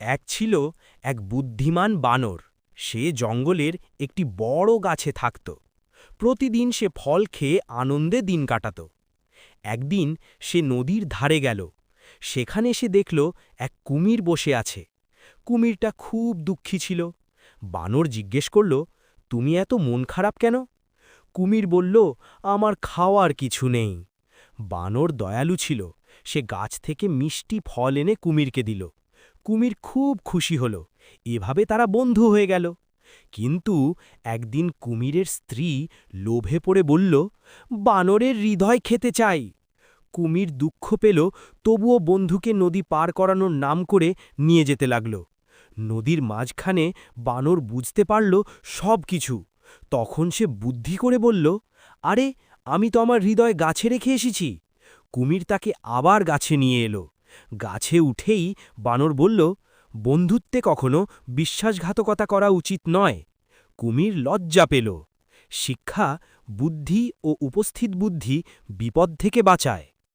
এক ছিল এক বুদ্ধিমান বানর। সে জঙ্গলের একটি বড় গাছে থাকত। প্রতিদিন সে ফল খেয়ে আনন্দে দিন কাটাত। একদিন সে নদীর ধারে গেল। সেখানে সে দেখল এক কুমির বসে আছে। কুমিরটা খুব দুঃখী ছিল। বানর জিজ্ঞেস করল, তুমি এত মন খারাপ কেন? কুমির বলল, আমার খাওয়ার কিছু নেই। বানর দয়ালু ছিল। সে গাছ থেকে মিষ্টি ফল এনে কুমিরকে দিল। কুমির খুব খুশি হল। এভাবে তারা বন্ধু হয়ে গেল। কিন্তু একদিন কুমিরের স্ত্রী লোভে পড়ে বলল, বানরের হৃদয় খেতে চাই। কুমির দুঃখ পেল, তবুও বন্ধুকে নদী পার করানোর নাম করে নিয়ে যেতে লাগল। নদীর মাঝখানে বানর বুঝতে পারল সব কিছু। তখন সে বুদ্ধি করে বলল, আরে, আমি তো আমার হৃদয় গাছে রেখে এসেছি। কুমির তাকে আবার গাছে নিয়ে এলো। গাছে উঠেই বানর বলল, বন্ধুত্বে কখনো বিশ্বাসঘাতকতা করা উচিত নয়। কুমির লজ্জা পেল। শিক্ষা, বুদ্ধি ও উপস্থিত বুদ্ধি বিপদ থেকে বাঁচায়।